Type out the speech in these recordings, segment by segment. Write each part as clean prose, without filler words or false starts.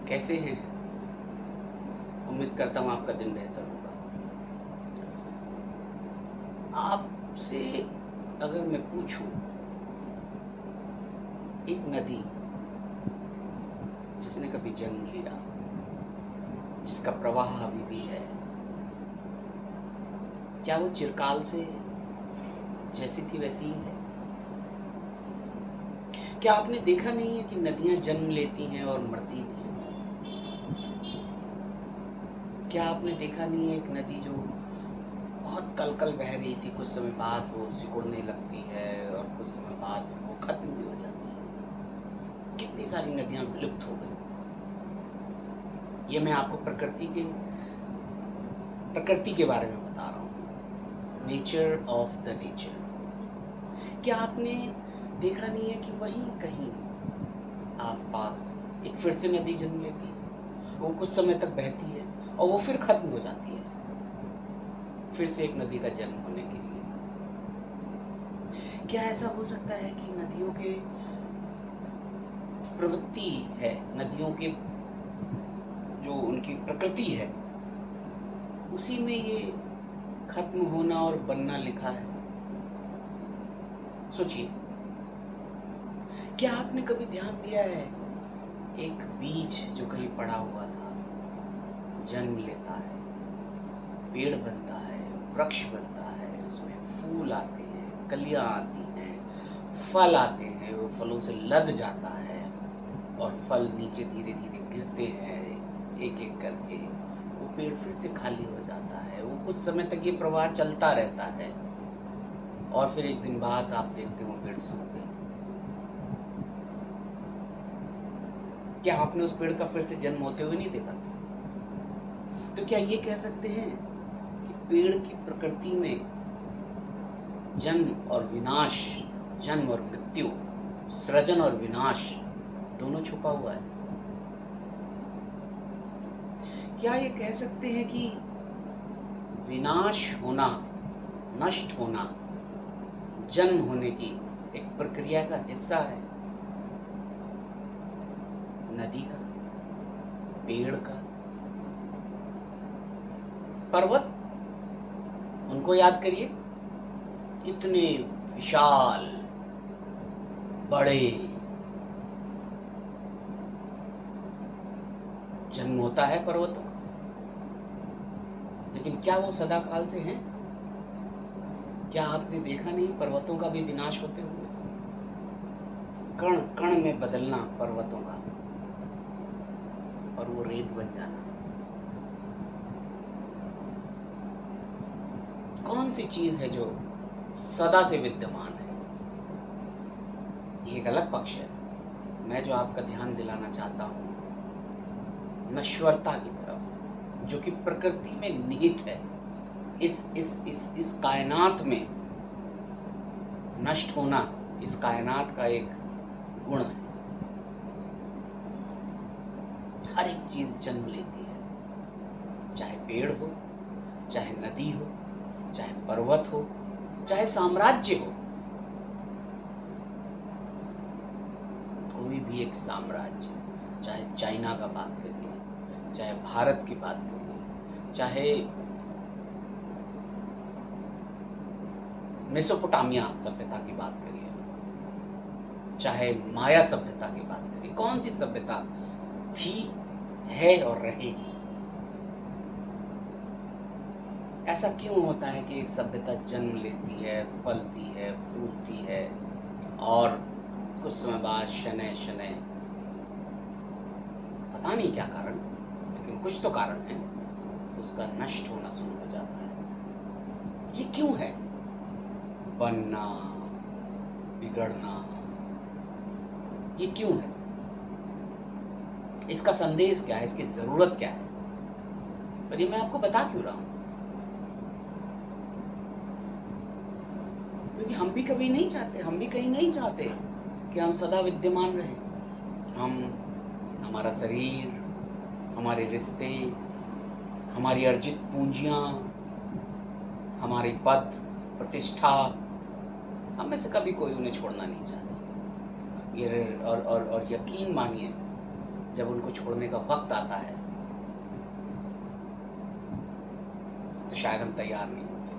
कैसे हैं? उम्मीद करता हूँ आपका दिन बेहतर होगा। आपसे अगर मैं पूछूं, एक नदी जिसने कभी जन्म लिया, जिसका प्रवाह अभी भी है, क्या वो चिरकाल से जैसी थी वैसी ही है? क्या आपने देखा नहीं है कि नदियां जन्म लेती हैं और मरती भी हैं? क्या आपने देखा नहीं है एक नदी जो बहुत कल बह रही थी, कुछ समय बाद वो सिकुड़ने लगती है और कुछ समय बाद वो खत्म भी हो जाती है? कितनी सारी नदियां विलुप्त हो गई। ये मैं आपको प्रकृति के बारे में बता रहा हूँ, नेचर ऑफ द नेचर। क्या आपने देखा नहीं है कि वहीं कहीं आसपास एक फिर से नदी जन्म लेती है, वो कुछ समय तक बहती है और वो फिर खत्म हो जाती है, फिर से एक नदी का जन्म होने के लिए? क्या ऐसा हो सकता है कि नदियों के प्रवृत्ति है, नदियों के जो उनकी प्रकृति है, उसी में ये खत्म होना और बनना लिखा है? सोचिए, क्या आपने कभी ध्यान दिया है, एक बीज जो कहीं पड़ा हुआ था जन्म लेता है, पेड़ बनता है, वृक्ष बनता है, उसमें फूल आते हैं, कलियां आती हैं, फल आते हैं, वो फलों से लद जाता है और फल नीचे धीरे धीरे गिरते हैं एक एक करके, वो पेड़ फिर से खाली हो जाता है। वो कुछ समय तक ये प्रवाह चलता रहता है और फिर एक दिन बाद आप देखते हो पेड़ सूख गए। क्या आपने उस पेड़ का फिर से जन्म होते हुए नहीं देखा? तो क्या ये कह सकते हैं कि पेड़ की प्रकृति में जन्म और विनाश, जन्म और मृत्यु, सृजन और विनाश दोनों छुपा हुआ है? क्या ये कह सकते हैं कि विनाश होना, नष्ट होना, जन्म होने की एक प्रक्रिया का हिस्सा है? नदी का, पेड़ का, पर्वत, उनको याद करिए, कितने विशाल, बड़े, जन्म होता है पर्वतों का, लेकिन क्या वो सदा काल से हैं? क्या आपने देखा नहीं पर्वतों का भी विनाश होते हुए, कण कण में बदलना पर्वतों का और वो रेत बन जाना? कौन सी चीज है जो सदा से विद्यमान है? ये एक अलग पक्ष है। मैं जो आपका ध्यान दिलाना चाहता हूँ नश्वरता की तरफ, जो कि प्रकृति में निहित है। इस कायनात में नष्ट होना इस कायनात का एक गुण है। हर एक चीज जन्म लेती है, चाहे पेड़ हो, चाहे नदी हो, चाहे पर्वत हो, चाहे साम्राज्य हो। कोई भी एक साम्राज्य, चाहे चाइना का बात करिए, चाहे भारत की बात करिए, चाहे मेसोपोटामिया सभ्यता की बात करिए, चाहे माया सभ्यता की बात करिए, कौन सी सभ्यता थी, है और रहेगी? ऐसा क्यों होता है कि एक सभ्यता जन्म लेती है, फलती है, फूलती है और कुछ समय बाद शनय शनय, पता नहीं क्या कारण, लेकिन कुछ तो कारण है, उसका नष्ट होना शुरू हो जाता है? ये क्यों है? बनना, बिगड़ना, ये क्यों है? इसका संदेश क्या है, इसकी जरूरत क्या है? और ये मैं आपको बता क्यों रहा हूं? क्योंकि हम भी कभी नहीं चाहते, हम भी कहीं नहीं चाहते कि हम सदा विद्यमान रहें। हमारा शरीर, हमारे रिश्ते, हमारी अर्जित पूंजियां, हमारी पद प्रतिष्ठा, हम में से कभी कोई उन्हें छोड़ना नहीं चाहता। ये और यकीन मानिए, जब उनको छोड़ने का वक्त आता है तो शायद हम तैयार नहीं होते।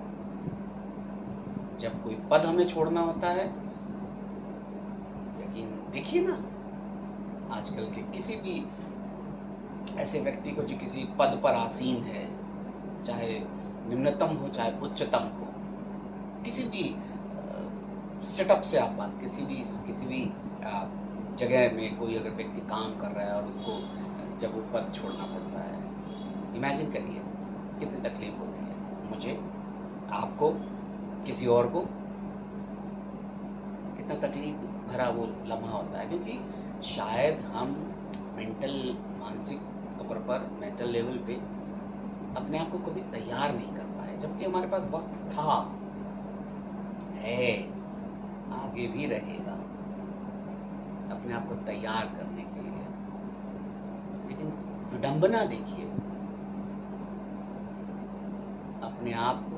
जब कोई पद हमें छोड़ना होता है, लेकिन देखिए ना, आजकल के किसी भी ऐसे व्यक्ति को जो किसी पद पर आसीन है, चाहे निम्नतम हो चाहे उच्चतम हो, किसी भी सेटअप से आप बात, किसी भी जगह में कोई अगर व्यक्ति काम कर रहा है और उसको जब वो पद छोड़ना पड़ता है, इमेजिन करिए कितनी तकलीफ होती है। मुझे, आपको, किसी और को कितना तकलीफ भरा वो लम्हा होता है, क्योंकि शायद हम मानसिक तौर पर, मेंटल लेवल पे अपने आप को कभी तैयार नहीं कर पाए, जबकि हमारे पास वक्त था, है, आगे भी रहेगा अपने आप को तैयार करने के लिए। लेकिन विडंबना देखिए, अपने आप को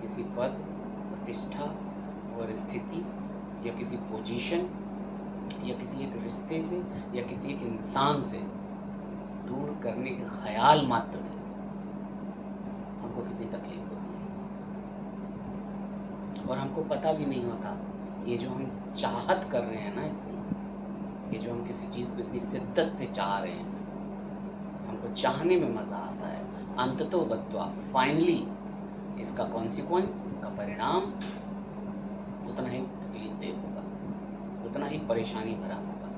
किसी पद, प्रतिष्ठा और स्थिति या किसी पोजीशन या किसी एक रिश्ते से या किसी एक इंसान से दूर करने के ख्याल मात्र से हमको कितनी तकलीफ होती है। और हमको पता भी नहीं होता, ये जो हम चाहत कर रहे हैं ना, इतनी, ये जो हम किसी चीज़ को इतनी शिद्दत से चाह रहे हैं, हमको चाहने में मज़ा आता है, अंततोगत्वा फाइनली इसका कॉन्सिक्वेंस, इसका परिणाम उतना ही तकलीफदेह होगा, उतना ही परेशानी भरा होगा।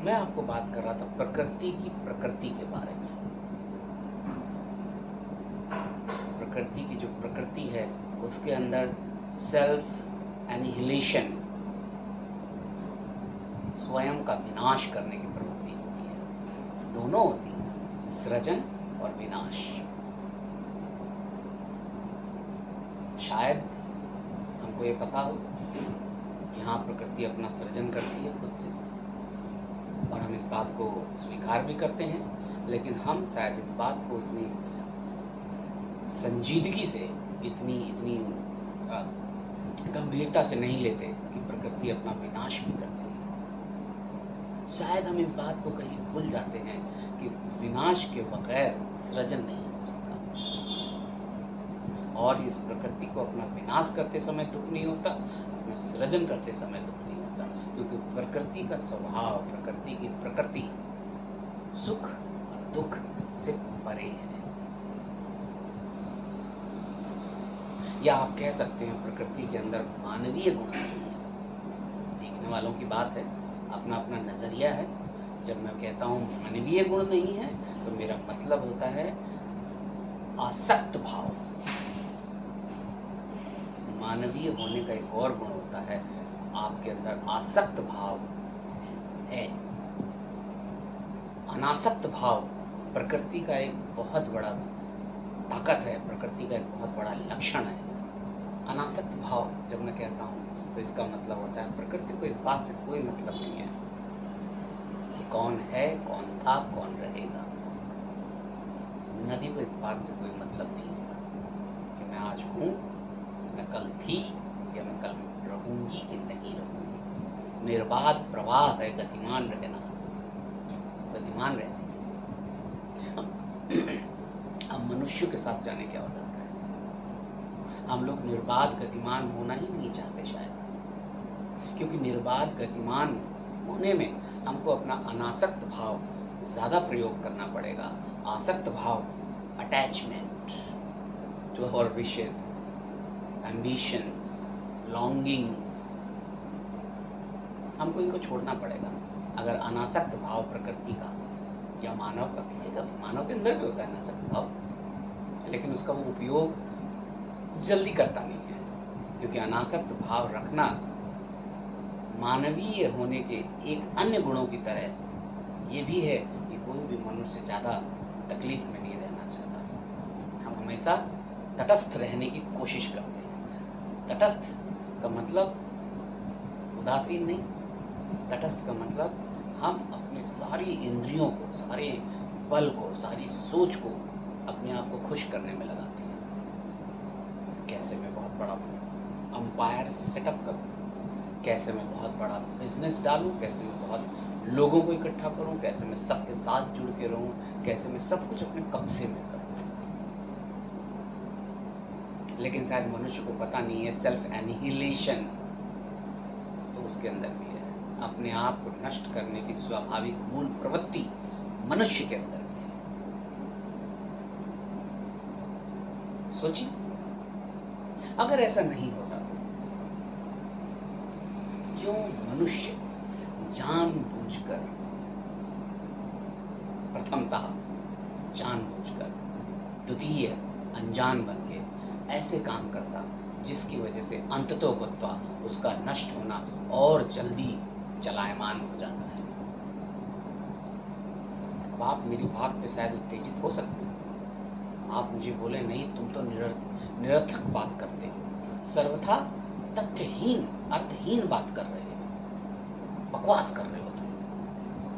मैं आपको बात कर रहा था प्रकृति के बारे में। प्रकृति की जो प्रकृति है, उसके अंदर सेल्फ एनिहिलेशन, स्वयं का विनाश करने की प्रवृत्ति होती है। दोनों होती है, सृजन और विनाश। शायद हमको ये पता हो कि हाँ, प्रकृति अपना सृजन करती है खुद से, और हम इस बात को स्वीकार भी करते हैं, लेकिन हम शायद इस बात को इतनी संजीदगी से, इतनी गंभीरता से नहीं लेते कि प्रकृति अपना विनाश भी करती है। शायद हम इस बात को कहीं भूल जाते हैं कि विनाश के बगैर सृजन नहीं हो सकता, और इस प्रकृति को अपना विनाश करते समय दुख नहीं होता, अपना सृजन करते समय दुख नहीं होता, क्योंकि प्रकृति का स्वभाव, प्रकृति की प्रकृति सुख और दुख से परे है। या आप कह सकते हैं प्रकृति के अंदर मानवीय गुण नहीं है। देखने वालों की बात है, अपना अपना नजरिया है। जब मैं कहता हूँ मानवीय गुण नहीं है, तो मेरा मतलब होता है आसक्त भाव। मानवीय होने का एक और गुण होता है, आपके अंदर आसक्त भाव है। अनासक्त भाव प्रकृति का एक बहुत बड़ा ताकत है, प्रकृति का एक बहुत बड़ा लक्षण है। अनासक्त भाव जब मैं कहता हूँ, तो इसका मतलब होता है प्रकृति को इस बात से कोई मतलब नहीं है कि कौन है, कौन था, कौन रहेगा। नदी को इस बात से कोई मतलब नहीं होता कि मैं आज हूँ, मैं कल थी, या मैं कल रहूंगी कि नहीं रहूंगी। निर्बाध प्रवाह है, गतिमान रहना, गतिमान रहती है। हम मनुष्य के साथ जाने क्या हो जाता है, हम लोग निर्बाध गतिमान होना ही नहीं चाहते शायद, क्योंकि निर्बाध गतिमान होने में हमको अपना अनासक्त भाव ज़्यादा प्रयोग करना पड़ेगा। आसक्त भाव, attachment to our wishes, ambitions, longings, हमको इनको छोड़ना पड़ेगा। अगर अनासक्त भाव प्रकृति का या मानव का, किसी का भी, मानव के अंदर भी होता है अनासक्त भाव, लेकिन उसका वो उपयोग जल्दी करता नहीं है, क्योंकि अनासक्त भाव रखना मानवीय होने के एक अन्य गुणों की तरह ये भी है कि कोई भी मनुष्य ज़्यादा तकलीफ में नहीं रहना चाहता। हम हमेशा तटस्थ रहने की कोशिश करते हैं। तटस्थ का मतलब उदासीन नहीं, तटस्थ का मतलब हम अपने सारी इंद्रियों को, सारे बल को, सारी सोच को अपने आप को खुश करने में लगाते हैं। कैसे मैं बहुत बड़ा अंपायर सेटअप करूँ, कैसे मैं बहुत बड़ा बिजनेस डालूं, कैसे मैं बहुत लोगों को इकट्ठा करूं, कैसे मैं सबके साथ जुड़ के रहूं, कैसे मैं सब कुछ अपने कब्जे में करूं। लेकिन शायद मनुष्य को पता नहीं है सेल्फ एनिहिलेशन तो उसके अंदर भी है। अपने आप को नष्ट करने की स्वाभाविक मूल प्रवृत्ति मनुष्य के अंदर भी है। सोचिए, अगर ऐसा नहीं होता तो क्यों मनुष्य जानबूझकर, प्रथमतः जानबूझकर, द्वितीय अनजान बन के ऐसे काम करता जिसकी वजह से अंततोगत्वा उसका नष्ट होना और जल्दी चलायमान हो जाता है। अब आप मेरी बात पे शायद उत्तेजित हो सकते हैं, आप मुझे बोले नहीं तुम तो निरर्थक बात करते हो, सर्वथा तथ्यहीन अर्थहीन बात कर रहे हो, बकवास कर रहे हो तुम।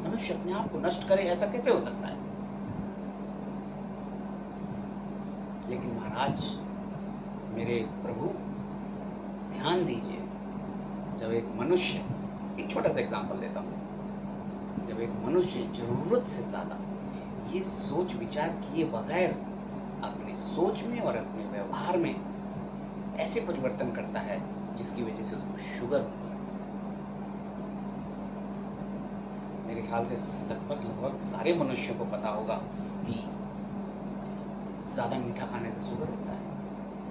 मनुष्य अपने आप को नष्ट करे, ऐसा कैसे हो सकता है? लेकिन महाराज, मेरे प्रभु, ध्यान दीजिए, जब एक मनुष्य, एक छोटा सा एग्जांपल देता हूँ, जब एक मनुष्य जरूरत से ज़्यादा ये सोच विचार किए बगैर अपनी सोच में और अपने व्यवहार में ऐसे परिवर्तन करता है जिसकी वजह से उसको शुगर होने लगता है। मेरे ख्याल से लगभग सारे मनुष्यों को पता होगा कि ज़्यादा मीठा खाने से शुगर होता है।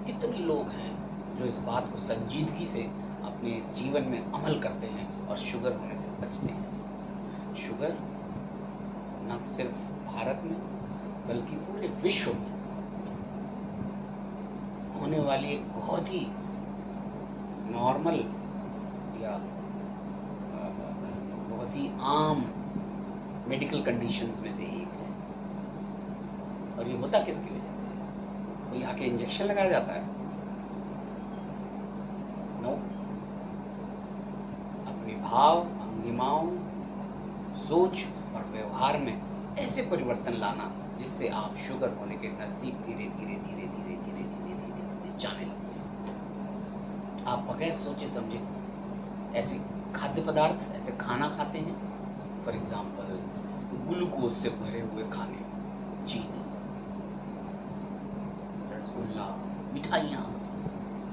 कितने लोग हैं जो इस बात को संजीदगी से अपने जीवन में अमल करते हैं और शुगर होने से बचते हैं। शुगर न सिर्फ भारत में बल्कि पूरे विश्व में होने वाली एक बहुत ही नॉर्मल या बहुत ही आम मेडिकल कंडीशंस में से एक है। और ये होता किसकी वजह से? कोई आके इंजेक्शन लगाया जाता है? नो। अपने भाव, भंगिमाओं, सोच और व्यवहार में ऐसे परिवर्तन लाना जिससे आप शुगर होने के नजदीक धीरे धीरे धीरे धीरे धीरे धीरे धीरे धीरे जाने लगते हैं। आप बगैर सोचे समझे ऐसे खाद्य पदार्थ, ऐसे खाना खाते हैं, फॉर एग्जाम्पल ग्लूकोज से भरे हुए खाने, चीनी, रसगुल्ला, मिठाइयाँ,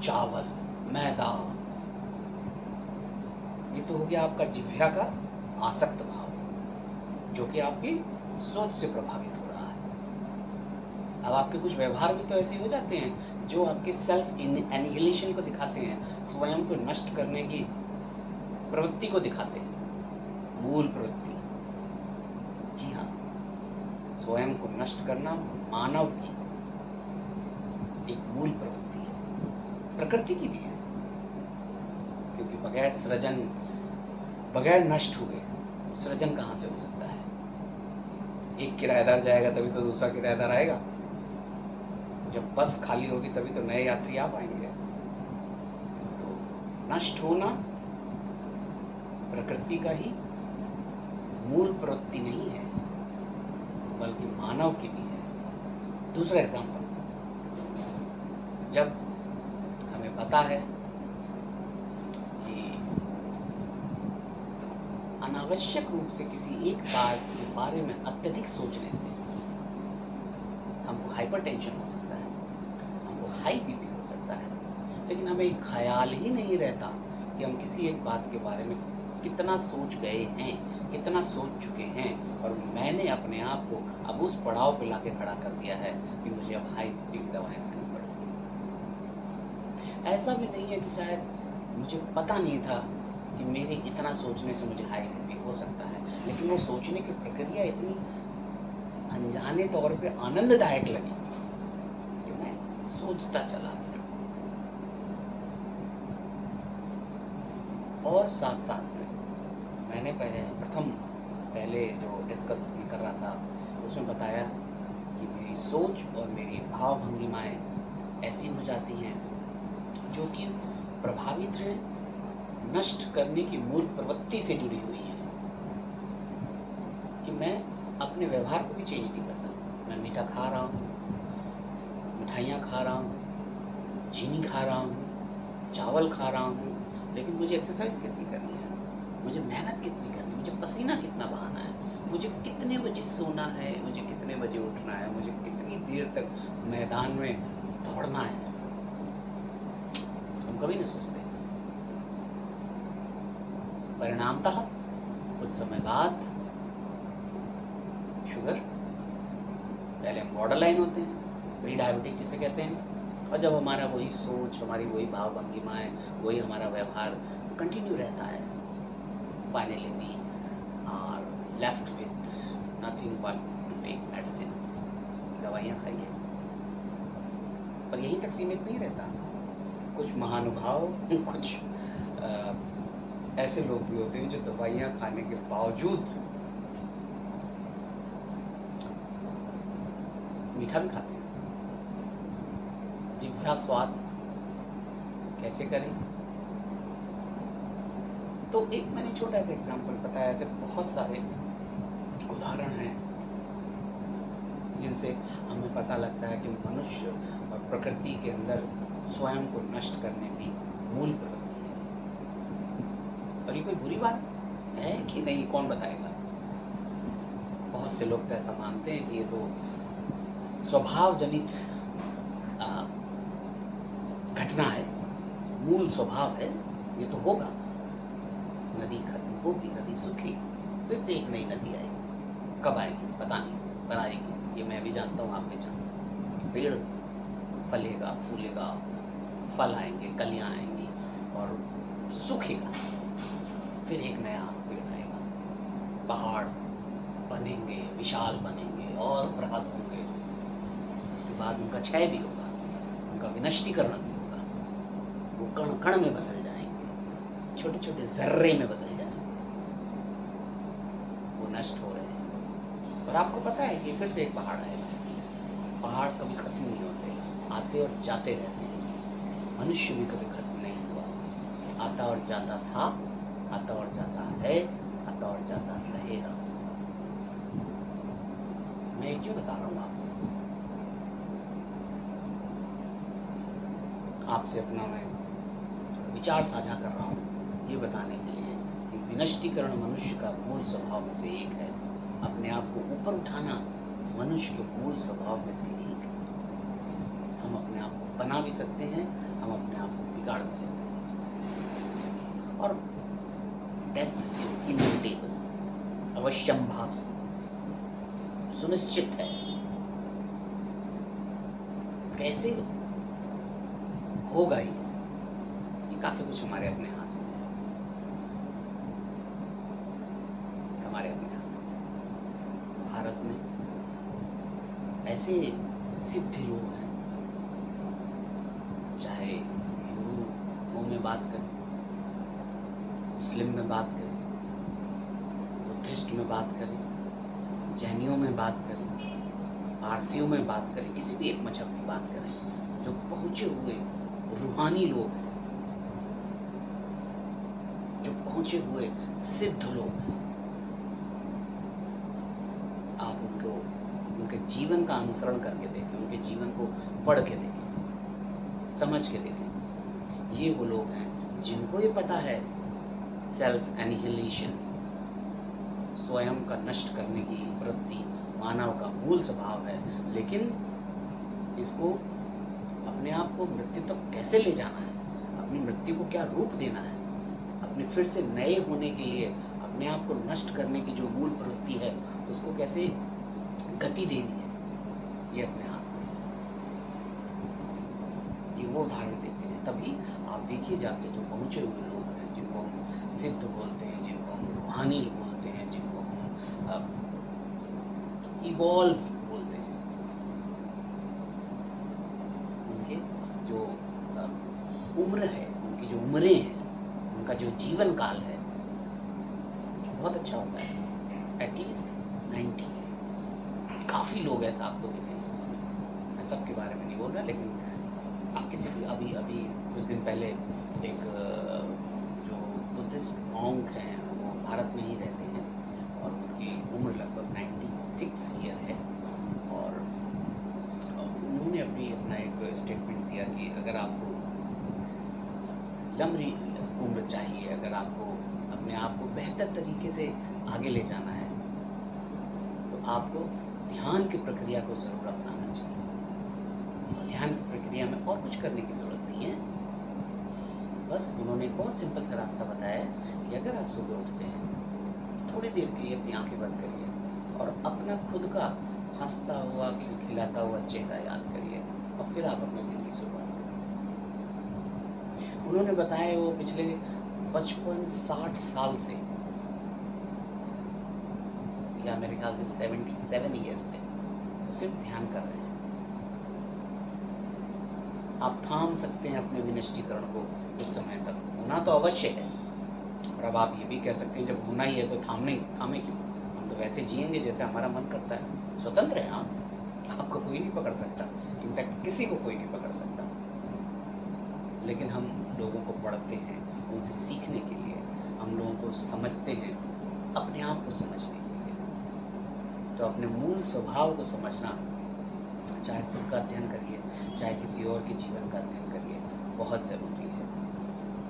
चावल, मैदा, ये तो हो गया आपका जिह्वा का आसक्त भाव जो कि आपकी सोच से प्रभावित हो रहा है। अब आपके कुछ व्यवहार भी तो ऐसे हो जाते हैं जो आपके सेल्फ एनिहिलेशन को दिखाते हैं, स्वयं को नष्ट करने की प्रवृत्ति को दिखाते हैं, मूल प्रवृत्ति। जी हाँ, स्वयं को नष्ट करना मानव की एक मूल प्रवृत्ति है, प्रकृति की भी है, क्योंकि बगैर सृजन, बगैर नष्ट हुए सृजन कहाँ से हो सकता है? एक किराएदार जाएगा तभी तो दूसरा किराएदार आएगा, जब बस खाली होगी तभी तो नए यात्री आ पाएंगे। तो नष्ट होना प्रकृति का ही मूल प्रवृत्ति नहीं है बल्कि मानव की भी है। दूसरा एग्जाम्पल, जब हमें पता है कि अनावश्यक रूप से किसी एक बात के बारे में अत्यधिक सोचने से हमको हाइपरटेंशन हो सकता है, हमको हाई बीपी हो सकता है, लेकिन हमें एक ख्याल ही नहीं रहता कि हम किसी एक बात के बारे में कितना सोच गए हैं, कितना सोच चुके हैं, और मैंने अपने आप को अब उस पड़ाव पे लाके खड़ा कर दिया है कि मुझे अब हाई बीपी की दवाएं खानी पड़ेगी। ऐसा भी नहीं है कि शायद मुझे पता नहीं था कि मेरे इतना सोचने से मुझे हाई बीपी हो सकता है, लेकिन वो सोचने की प्रक्रिया इतनी अनजाने तौर पे आनंददायक लगी कि मैं सोचता चला गया। और साथ साथ में मैंने पहले जो डिस्कस कर रहा था उसमें बताया कि मेरी सोच और मेरी भाव भंगिमाएँ ऐसी हो जाती हैं जो कि प्रभावित हैं, नष्ट करने की मूल प्रवृत्ति से जुड़ी हुई है, कि मैं अपने व्यवहार को भी चेंज नहीं करता। मैं मीठा खा रहा हूँ, मिठाइयाँ खा रहा हूँ, चीनी खा रहा हूँ, चावल खा रहा हूँ, लेकिन मुझे एक्सरसाइज कितनी करनी है, मुझे मेहनत कितनी करनी है, मुझे पसीना कितना बहाना है, मुझे कितने बजे सोना है, मुझे कितने बजे उठना है, मुझे कितनी देर तक मैदान में दौड़ना है। हम कभी नहीं सोचते। परिणामतः कुछ समय बाद शुगर, पहले हम बॉर्डर लाइन होते हैं, प्री डायबिटिक जिसे कहते हैं, और जब हमारा वही सोच, हमारी वही भाव भंगिमाएँ, वही हमारा व्यवहार कंटिन्यू रहता है, finally we are left with nothing but to take medicines, दवाइयाँ खाइए। पर यहीं तक सीमित नहीं रहता। कुछ महानुभाव, कुछ ऐसे लोग भी होते हैं जो दवाइयाँ खाने के बावजूद मीठा भी खाते हैं। जिह्वा स्वाद कैसे करें? तो एक मैंने छोटा सा एग्जाम्पल बताया, ऐसे बहुत सारे उदाहरण हैं जिनसे हमें पता लगता है कि मनुष्य और प्रकृति के अंदर स्वयं को नष्ट करने की मूल प्रवृत्ति है। और ये कोई बुरी बात है कि नहीं, कौन बताएगा? बहुत से लोग तो ऐसा मानते हैं कि ये तो स्वभाव जनित घटना है, मूल स्वभाव है, ये तो होगा। नदी खत्म होगी, नदी सूखेगी, फिर से एक नई नदी आएगी। कब आएगी पता नहीं, पर आएगी, ये मैं भी जानता हूँ, आप भी जानते हैं। पेड़ फलेगा, फूलेगा, फल आएंगे, कलियाँ आएंगी और सूखेगा, फिर एक नया पेड़ आएगा। पहाड़ बनेंगे, विशाल बनेंगे और बृहद होंगे। उसके बाद उनका क्षय भी होगा, उनका विनष्टीकरण भी होगा। वो कण कण में बदल जाएंगे, छोटे छोटे जर्रे में बदल जाएंगे, वो नष्ट हो रहे हैं। और आपको पता है कि फिर से एक पहाड़ आएगा। पहाड़ कभी खत्म नहीं होते, आते और जाते रहते हैं। मनुष्य भी कभी खत्म नहीं हुआ, आता और जाता था, आता और जाता है, आता और जाता रहेगा। मैं ये क्यों बता रहा हूँ आपसे अपना मैं विचार साझा कर रहा हूँ, ये बताने के लिए कि विनष्टीकरण मनुष्य का मूल स्वभाव में से एक है। अपने आप को ऊपर उठाना मनुष्य के मूल स्वभाव में से एक है। हम अपने आप को बना भी सकते हैं, हम अपने आप को बिगाड़ भी सकते हैं। और डेथ इज इनविटेबल, अवश्यंभावी, सुनिश्चित है। कैसे होगा ये काफी कुछ हमारे अपने हाथ में है, हमारे अपने हाथ में। भारत में ऐसे सिद्ध लोग हैं, चाहे हिंदुओं में बात करें, मुस्लिम में बात करें, बुद्धिस्ट में बात करें, जैनियों में बात करें, पारसियों में बात करें, किसी भी एक मजहब की बात करें, जो पहुंचे हुए रूहानी लोग हैं, जो पहुंचे हुए सिद्ध लोग हैं, आप उनको, उनके जीवन का अनुसरण करके देखें, उनके जीवन को पढ़ के देखें, समझ के देखें। ये वो लोग हैं जिनको ये पता है सेल्फ एनिहिलेशन, स्वयं का नष्ट करने की वृत्ति मानव का मूल स्वभाव है, लेकिन इसको अपने आप को मृत्यु तक कैसे ले जाना है, अपनी मृत्यु को क्या रूप देना है, अपने फिर से नए होने के लिए अपने आप को नष्ट करने की जो मूल प्रवृत्ति है उसको कैसे गति देनी है, ये अपने हाथ में है। ये वो उदाहरण देते हैं। तभी आप देखिए जाके जो पहुंचे हुए लोग हैं, जिनको हम सिद्ध बोलते हैं, जिनको हम रूहानी बोलते हैं, जिनको हम इवॉल्व बोलते हैं, उनके जो उम्र है, उनकी जो उम्रें हैं, उनका जो जीवन काल है बहुत अच्छा होता है, एटलीस्ट 90। काफ़ी लोग ऐसा आपको दिखेंगे उसमें। मैं सबके बारे में नहीं बोल रहा, लेकिन आप किसी भी अभी कुछ दिन पहले एक जो बुद्धिस्ट मॉन्क हैं वो भारत में ही रहते हैं और उनकी उम्र लगभग 96 ईयर है। और उन्होंने अपना एक स्टेटमेंट दिया कि अगर आपको उम्र चाहिए अगर आपको अपने आप को बेहतर तरीके से आगे ले जाना है, तो आपको ध्यान की प्रक्रिया को ज़रूर अपनाना चाहिए। ध्यान की प्रक्रिया में और कुछ करने की ज़रूरत नहीं है। बस उन्होंने एक बहुत सिंपल सा रास्ता बताया है कि अगर आप सुबह उठते हैं, थोड़ी देर के लिए अपनी आँखें बंद करिए और अपना खुद का हँसता हुआ, खिलखिलाता हुआ चेहरा याद करिए और फिर आप अपने दिन की शुरुआत करिए। उन्होंने बताया वो पिछले 55-60 साल से, या मेरे ख्याल से 77 ईयर्स से वो सिर्फ ध्यान कर रहे हैं। आप थाम सकते हैं अपने विनष्टीकरण को उस समय तक, होना तो अवश्य है। और अब आप ये भी कह सकते हैं जब होना ही है तो थामे क्यों? हम तो वैसे जिएंगे जैसे हमारा मन करता है। स्वतंत्र हैं आप, आपको कोई नहीं पकड़ सकता। इनफैक्ट किसी को कोई नहीं पकड़ सकता। लेकिन हम लोगों को पढ़ते हैं उनसे सीखने के लिए, हम लोगों को समझते हैं अपने आप को समझने के लिए। तो अपने मूल स्वभाव को समझना, चाहे खुद का अध्ययन करिए, चाहे किसी और के जीवन का अध्ययन करिए, बहुत ज़रूरी है।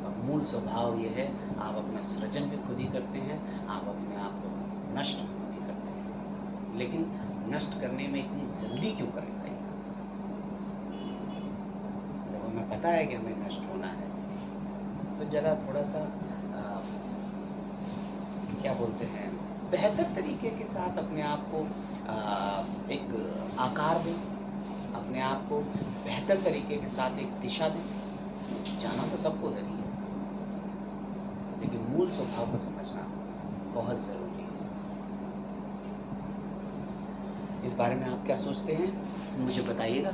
और मूल स्वभाव ये है, आप अपना सृजन भी खुद ही करते हैं, आप अपने आप को नष्ट भी खुद ही करते हैं। लेकिन नष्ट करने में इतनी जल्दी क्यों करें भाई? जब हमें पता है कि हमें नष्ट होना है, तो ज़रा थोड़ा सा क्या बोलते हैं, बेहतर तरीके के साथ अपने आप को एक आकार दें, अपने आप को बेहतर तरीके के साथ एक दिशा दें। जाना तो सबको उधर ही है, लेकिन मूल स्वभाव को समझना बहुत ज़रूरी है। इस बारे में आप क्या सोचते हैं, मुझे बताइएगा।